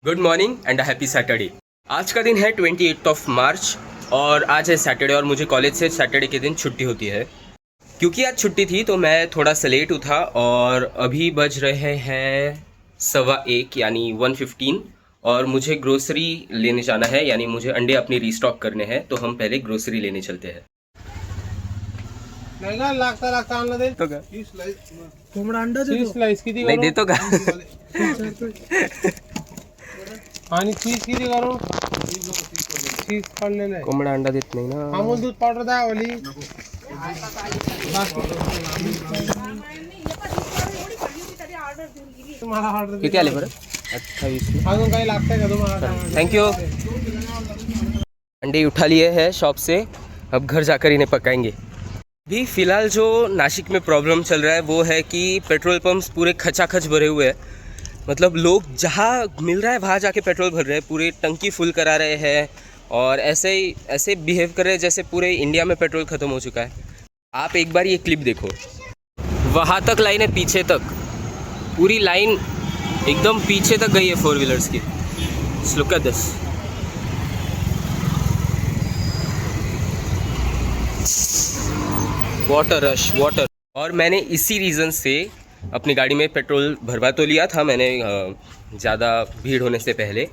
Good morning and happy Saturday. आज का दिन है 28 मार्च और आज है सैटरडे और मुझे कॉलेज से सैटरडे के दिन छुट्टी होती है। क्योंकि आज छुट्टी थी तो मैं थोड़ा सा लेट उठा और अभी बज रहे हैं 1:15 यानी 1:15 और मुझे ग्रोसरी लेने जाना है, यानी मुझे अंडे अपनी रीस्टॉक करने हैं। तो हम पहले ग्रोसरी लेने चलते हैं। नाही ना लागता आणलं दे तो का? कोंबडा अंडा देतो स्लाइस किती नहीं करू देतो का? आणि चीज किती करू चीज पडलेलं आहे कोंबडा अंडा देत नाही ना। अमूल दूध पावडर द्या वाली तुम्हाला ऑर्डर किती आले बरं? 28। अजून काही लागतंय का तुम्हाला? Thank you. अंडे उठा लिए हैं शॉप से, अब घर जाकर इन्हें पकाएंगे। भी फ़िलहाल जो नासिक में प्रॉब्लम चल रहा है वो है कि पेट्रोल पंप्स पूरे खचाखच भरे हुए हैं। मतलब लोग जहाँ मिल रहा है वहाँ जाके पेट्रोल भर रहे हैं, पूरे टंकी फुल करा रहे हैं और ऐसे बिहेव कर रहे हैं जैसे पूरे इंडिया में पेट्रोल ख़त्म हो चुका है। आप एक बार ये क्लिप देखो, वहाँ तक लाइन है, पीछे तक पूरी लाइन एकदम पीछे तक गई है 4 व्हीलर्स की। Look at this. Water rush, water. और मैंने इसी रीज़न से अपनी गाड़ी में पेट्रोल भरवा तो लिया था मैंने ज़्यादा भीड़ होने से पहले,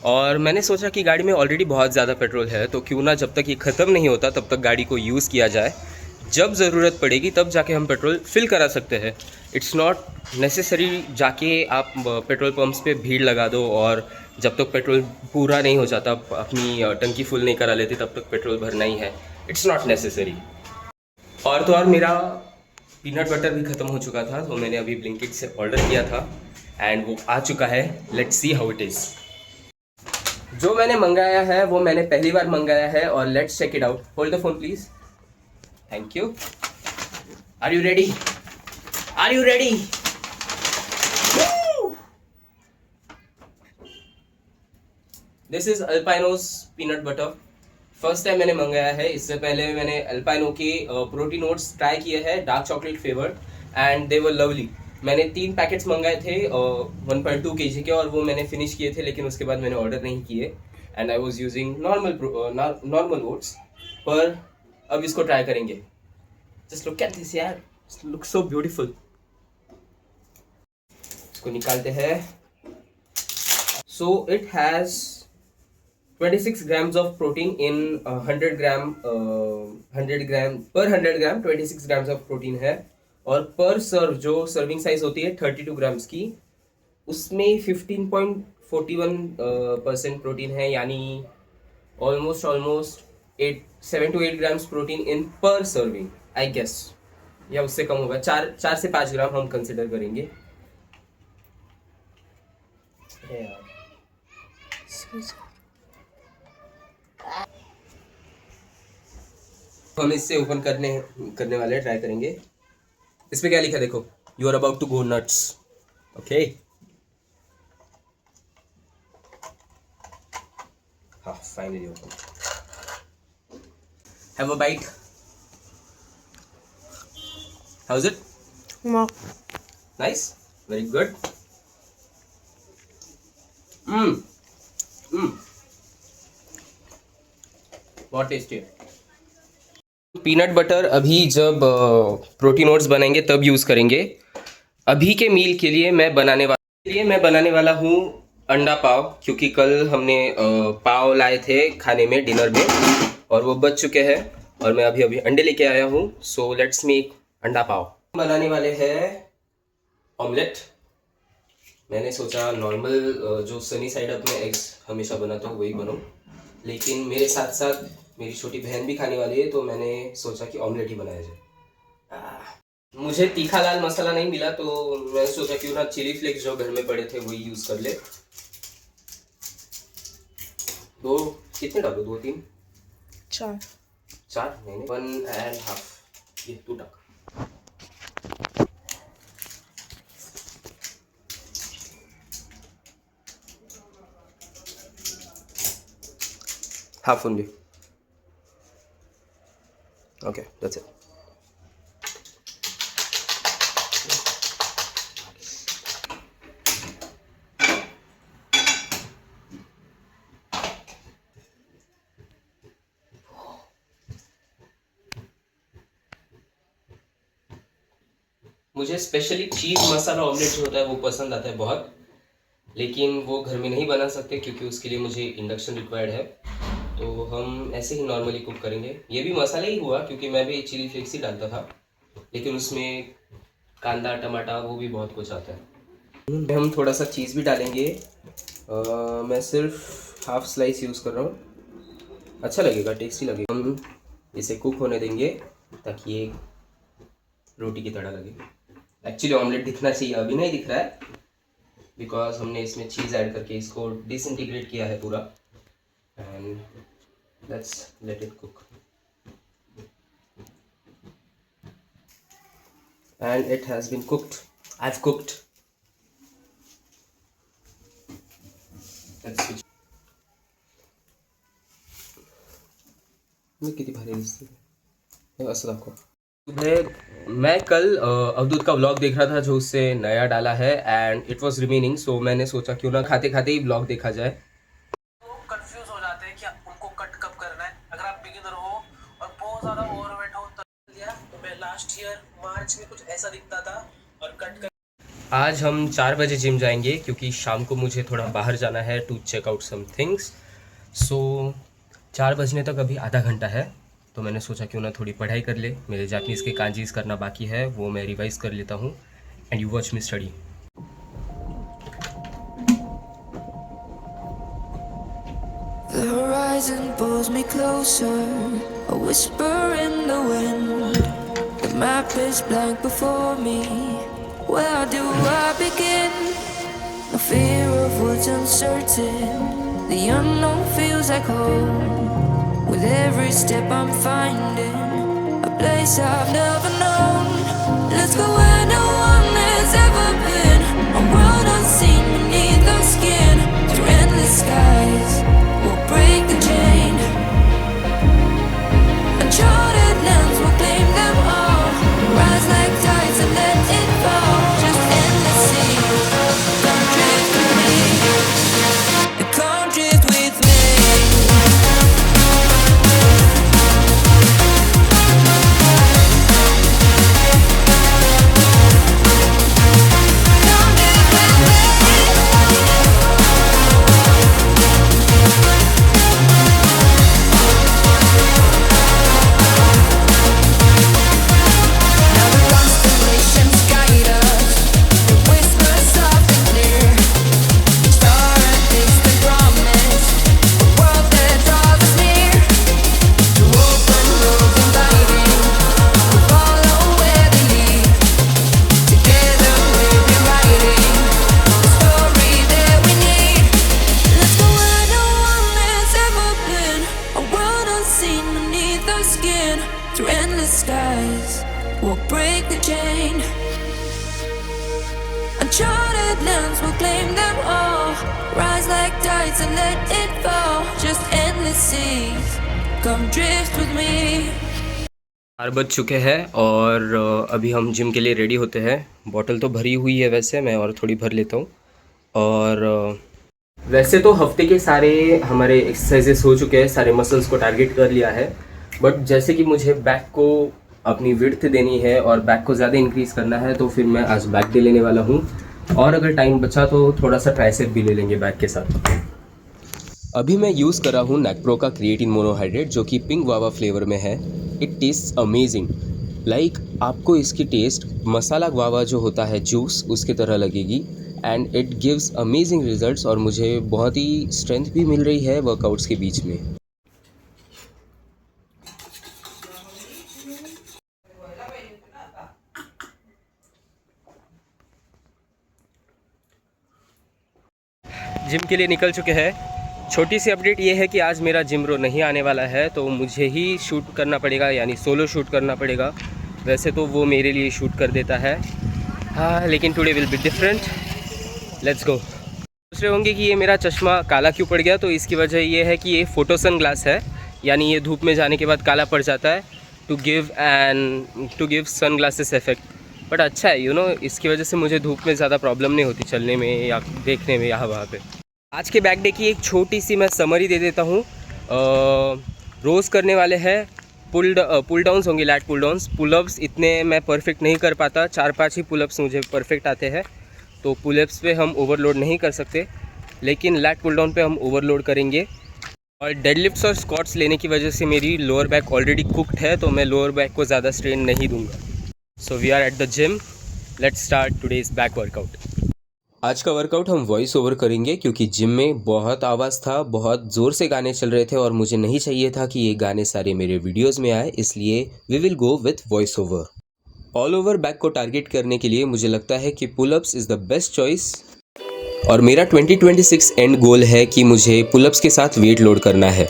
और मैंने सोचा कि गाड़ी में ऑलरेडी बहुत ज़्यादा पेट्रोल है तो क्यों ना जब तक ये ख़त्म नहीं होता तब तक गाड़ी को यूज़ किया जाए। जब ज़रूरत पड़ेगी तब जाके हम पेट्रोल फिल करा सकते हैं। इट्स नॉट नेसेसरी जाके आप पेट्रोल पंप्स पे भीड़ लगा दो और जब तक पेट्रोल पूरा नहीं हो जाता, अपनी टंकी फुल नहीं करा लेते, तब तक पेट्रोल भरना ही है। It's not necessary. और तो और मेरा पीनट बटर भी ख़त्म हो चुका था तो मैंने अभी ब्लिंकिट से ऑर्डर किया था एंड वो आ चुका है। Let's see how it is. जो मैंने मंगाया है वो मैंने पहली बार मंगाया है और let's check it out. Hold the phone please. Thank you. Are you ready? Are you ready? This is Alpino's peanut butter. First time मैंने मंगाया है। इससे पहले मैंने अल्पाइनो के प्रोटीन ओट्स ट्राई किए हैं, dark chocolate flavoured, and they were lovely. मैंने 3 पैकेट्स मंगाए थे 1.2 kg के और वो मैंने फिनिश किए थे, लेकिन उसके बाद मैंने ऑर्डर नहीं किए and I was using normal oats. पर अब इसको ट्राई करेंगे। जस्ट लुक एट दिस यार, लुक सो ब्यूटीफुल। इसको निकालते हैं। So it has 26 grams of protein in 100 gram per 100 gram 26 grams of protein है। और पर सर्व जो सर्विंग साइज होती है 32 ग्राम्स की, उसमें 15.41% प्रोटीन है, यानी ऑलमोस्ट 7 to 8 ग्राम्स प्रोटीन इन पर सर्विंग आई गेस, या उससे कम होगा। 4 से 5 ग्राम हम कंसिडर करेंगे। हम इससे ओपन करने वाले ट्राई करेंगे। इस पे क्या लिखा देखो, you are about to go nuts. Okay, हाँ finally open. Have a bite. How is it? Nice, very good. बहुत टेस्टी है। पीनट बटर अभी जब प्रोटीन ओट्स बनाएंगे तब यूज़ करेंगे। अभी के मील के लिए मैं बनाने वाला हूँ अंडा पाव, क्योंकि कल हमने पाव लाए थे खाने में डिनर में और वो बच चुके हैं और मैं अभी अंडे लेके आया हूँ। सो लेट्स मेक अंडा पाव। बनाने वाले हैं ऑमलेट। मैंने सोचा नॉर्मल जो सनी साइड अप में एग्स हमेशा बनाता हूँ वही बनाऊँ, लेकिन मेरे साथ साथ मेरी छोटी बहन भी खाने वाली है तो मैंने सोचा कि ऑमलेट ही बनाया जाए। मुझे तीखा लाल मसाला नहीं मिला तो मैंने सोचा क्यों ना चिली फ्लेक्स जो घर में पड़े थे वही यूज कर ले। दो कितने डालो? 2 3 4 नहीं 1.5 ये 2 डाल। half only. Okay, that's it. मुझे स्पेशली चीज़ मसाला ऑमलेट जो होता है वो पसंद आता है बहुत, लेकिन वो घर में नहीं बना सकते क्योंकि उसके लिए मुझे इंडक्शन रिक्वायर्ड है। तो हम ऐसे ही नॉर्मली कुक करेंगे। ये भी मसाला ही हुआ क्योंकि मैं भी चिली फ्लेक्स ही डालता था, लेकिन उसमें कांदा टमाटा वो भी बहुत कुछ आता है। हम थोड़ा सा चीज़ भी डालेंगे। मैं सिर्फ हाफ स्लाइस यूज़ कर रहा हूँ, अच्छा लगेगा, टेस्टी लगेगा। हम इसे कुक होने देंगे ताकि ये रोटी की तरह लगे। एक्चुअली ऑमलेट दिखना चाहिए, अभी नहीं दिख रहा है बिकॉज हमने इसमें चीज़ ऐड करके इसको डिसइंटीग्रेट किया है पूरा। And let's let it cook and it has been cooked. I've cooked. Let's switch. मैं कितनी भारी दिखती है असला को। सुबह मैं कल अवधूत का व्लॉग देख रहा था जो उससे नया डाला है एंड इट वाज रिमेनिंग, सो मैंने सोचा क्यों ना खाते खाते ही व्लॉग देखा जाए। कंफ्यूज हो जाते हैं कि उनको कट कब करना है। अगर आप बिगिनर हो और बहुत ज़्यादा ओवरवेट हो तब लिया, तो मैं लास्ट ईयर मार्च में कुछ ऐसा दिखता था और कट कर। आज हम 4 बजे जिम जाएंगे क्योंकि शाम को मुझे थोड़ा बाहर जाना है to check out some things. So 4 बजने तक अभी आधा घंटा है, तो मैंने सोचा क्यों ना थोड़ी पढ़ाई कर ले। मेरे जापानीज़ के कांजीज़ करना बाकी है, वो मैं रिवाइज कर लेता हूँ and you watch me study. The horizon pulls me closer, a whisper in the wind. The map is blank before me. Where do I begin? No fear of what's uncertain. The unknown feels like home. With every step I'm finding a place I've never known. Let's go where no one has ever been. A world unseen beneath the skin. Through endless skies, we'll break the chain. Uncharted lands will claim them all. Rise like tides and let it fall. Just endless sea. Come drift with me. Come drift with me. Through endless skies, we'll break the chain. Uncharted lands will claim them all. Rise like tides and let it fall. Just endless seas. Come drift with me. 4 बज चुके हैं और अभी हम gym के लिए ready होते हैं। बॉटल तो भरी हुई है, वैसे मैं और थोड़ी भर लेता हूँ। और वैसे तो हफ्ते के सारे हमारे एक्सरसाइजेस हो चुके हैं, सारे मसल्स को टारगेट कर लिया है, बट जैसे कि मुझे बैक को अपनी विड्थ देनी है और बैक को ज़्यादा इंक्रीज़ करना है, तो फिर मैं आज बैक डे लेने वाला हूँ। और अगर टाइम बचा तो थोड़ा सा ट्राइसेप भी ले लेंगे बैक के साथ। अभी मैं यूज़ कर रहा हूँ नैकप्रो का क्रिएटिन मोनोहाइड्रेट जो कि पिंक गुआवा फ्लेवर में है। It taste amazing. लाइक आपको इसकी टेस्ट मसाला गुआवा जो होता है जूस उसकी तरह लगेगी and it gives amazing results. और मुझे बहुत ही स्ट्रेंथ भी मिल रही है वर्कआउट्स के बीच में। जिम के लिए निकल चुके हैं। छोटी सी अपडेट ये है कि आज मेरा जिम रो नहीं आने वाला है, तो मुझे ही शूट करना पड़ेगा, यानी सोलो शूट करना पड़ेगा। वैसे तो वो मेरे लिए शूट कर देता है, हाँ, लेकिन today will be different. Let's go. सोच रहे होंगे कि ये मेरा चश्मा काला क्यों पड़ गया, तो इसकी वजह ये है कि ये फोटो सन ग्लास है, यानी ये धूप में जाने के बाद काला पड़ जाता है to give sun glasses effect. But अच्छा है, यू नो, इसकी वजह से मुझे धूप में ज़्यादा प्रॉब्लम नहीं होती चलने में या देखने में यहाँ वहाँ पे। आज के बैक डे की एक छोटी सी मैं समरी दे देता हूँ। रोज़ करने वाले हैं पुल डाउन्स होंगे, लैट पुल डाउन्स। पुलअप्स इतने मैं परफेक्ट नहीं कर पाता, 4-5 ही पुलअप्स मुझे परफेक्ट आते हैं, तो पुलअप्स पे हम ओवरलोड नहीं कर सकते, लेकिन लैट पुल डाउन पे हम ओवरलोड करेंगे। और डेडलिफ्ट्स और स्क्वाट्स लेने की वजह से मेरी लोअर बैक ऑलरेडी कुक्ड है, तो मैं लोअर बैक को ज़्यादा स्ट्रेन नहीं दूंगा। So we are at the gym, let's start today's back workout. आज का वर्कआउट हम वॉइस ओवर करेंगे क्योंकि जिम में बहुत आवाज़ था, बहुत ज़ोर से गाने चल रहे थे और मुझे नहीं चाहिए था कि ये गाने सारे मेरे वीडियोस में आए, इसलिए we will go with voice over. All over back को टारगेट करने के लिए मुझे लगता है कि pullups is the best choice, और मेरा 2026 एंड गोल है कि मुझे पुलअप्स के साथ वेट लोड करना है।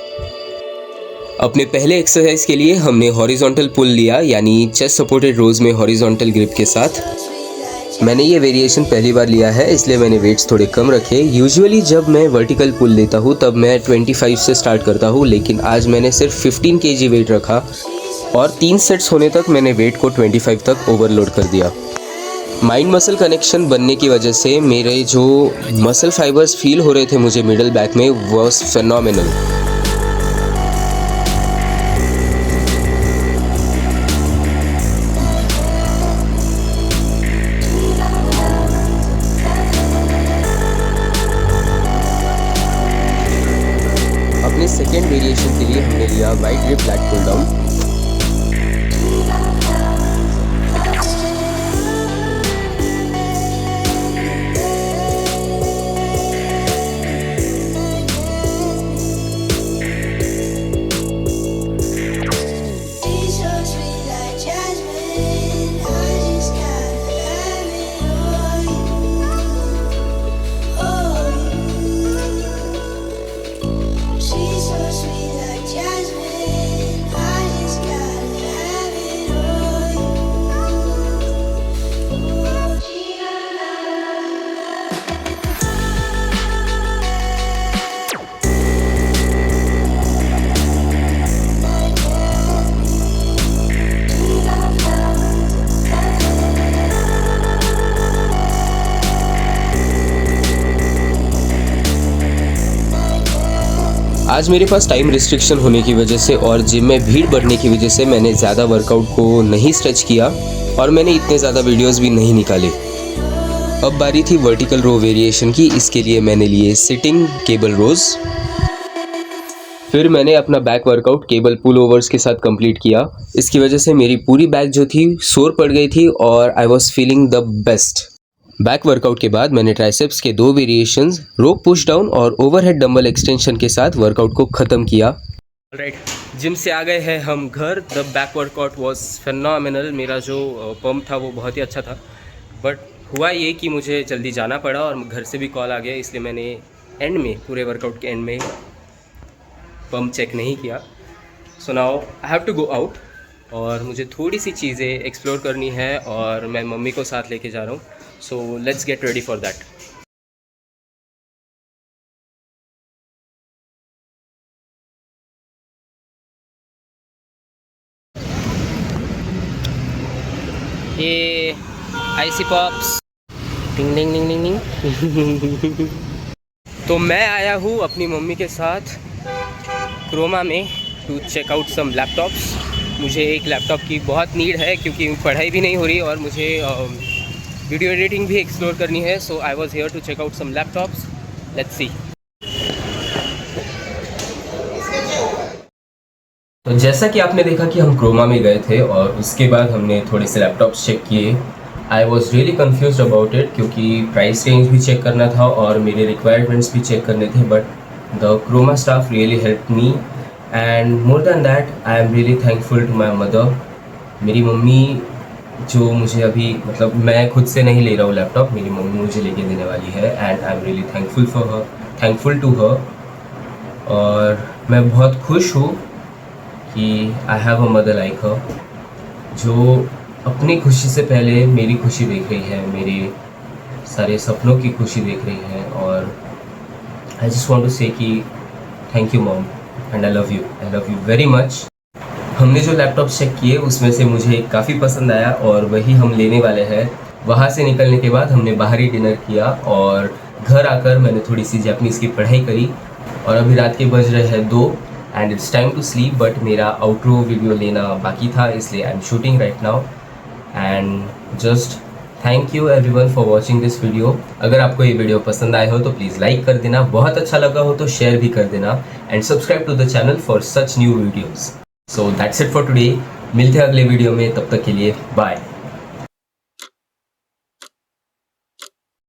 अपने पहले एक्सरसाइज के लिए हमने हॉरिजॉन्टल पुल लिया, यानी चेस्ट सपोर्टेड रोज में हॉरिजॉन्टल ग्रिप के साथ। मैंने ये वेरिएशन पहली बार लिया है, इसलिए मैंने वेट्स थोड़े कम रखे। यूजुअली जब मैं वर्टिकल पुल लेता हूँ तब मैं 25 से स्टार्ट करता हूँ, लेकिन आज मैंने सिर्फ 15 kg वेट रखा और 3 सेट्स होने तक मैंने वेट को 25 तक ओवरलोड कर दिया। माइंड मसल कनेक्शन बनने की वजह से मेरे जो मसल फाइबर्स फील हो रहे थे मुझे मिडल बैक में, वाज फेनोमेनल। अपने सेकेंड वेरिएशन के लिए हमने लिया wide grip lat pull down. आज मेरे पास टाइम रिस्ट्रिक्शन होने की वजह से और जिम में भीड़ बढ़ने की वजह से मैंने ज़्यादा वर्कआउट को नहीं स्ट्रेच किया और मैंने इतने ज़्यादा वीडियोस भी नहीं निकाले। अब बारी थी वर्टिकल रो वेरिएशन की, इसके लिए मैंने लिए सिटिंग केबल रोज। फिर मैंने अपना बैक वर्कआउट केबल पुल ओवर्स के साथ कंप्लीट किया। इसकी वजह से मेरी पूरी बैक जो थी सोर पड़ गई थी और I was feeling the best. Back workout के बाद मैंने ट्राइसेप्स के 2 वेरिएशंस, रोप पुश डाउन और ओवरहेड डंबल एक्सटेंशन के साथ वर्कआउट को ख़त्म किया। राइट, जिम से आ गए हैं हम घर। The back workout was phenomenal. मेरा जो पंप था वो बहुत ही अच्छा था, बट हुआ ये कि मुझे जल्दी जाना पड़ा और घर से भी कॉल आ गया, इसलिए मैंने एंड में, पूरे वर्कआउट के एंड में पंप चेक नहीं किया। So now I have to go out और मुझे थोड़ी सी चीज़ें एक्सप्लोर करनी है और मैं मम्मी को साथ लेके जा रहा हूँ। So let's get ready for that. ये आईसी पॉप्स, डिंग डिंग डिंग डिंग डिंग। तो मैं आया हूँ अपनी मम्मी के साथ क्रोमा में to check out some laptops. मुझे एक लैपटॉप की बहुत नीड है क्योंकि पढ़ाई भी नहीं हो रही और मुझे वीडियो एडिटिंग भी एक्सप्लोर करनी है। So I was here to check out some laptops, let's see. तो जैसा कि आपने देखा कि हम क्रोमा में गए थे और उसके बाद हमने थोड़े से लैपटॉप्स चेक किए। I was really confused about it क्योंकि प्राइस रेंज भी चेक करना था और मेरे रिक्वायरमेंट्स भी चेक करने थे, but the Croma staff really help me and more than that I am really thankful to my mother. मेरी मम्मी जो मुझे अभी, मतलब मैं खुद से नहीं ले रहा हूँ लैपटॉप, मेरी मम्मी मुझे लेके देने वाली है and I am really thankful to her. और मैं बहुत खुश हूँ कि I have a mother like her, जो अपनी खुशी से पहले मेरी खुशी देख रही है, मेरे सारे सपनों की खुशी देख रही है। और आई जस्ट वांट टू से कि thank you mom and I love you very much. हमने जो लैपटॉप चेक किए उसमें से मुझे काफ़ी पसंद आया और वही हम लेने वाले हैं। वहाँ से निकलने के बाद हमने बाहरी डिनर किया और घर आकर मैंने थोड़ी सी जापानीज़ की पढ़ाई करी और अभी रात के बज रहे हैं 2 and it's time to sleep, but मेरा आउटरो वीडियो लेना बाकी था, इसलिए I am shooting right now. And just thank you everyone for watching this video. अगर आपको ये वीडियो पसंद आया हो तो प्लीज़ लाइक कर देना, बहुत अच्छा लगा हो तो शेयर भी कर देना, and subscribe to the channel for such new videos. So that's it for today. मिलते हैं अगले वीडियो में, तब तक के लिए बाय।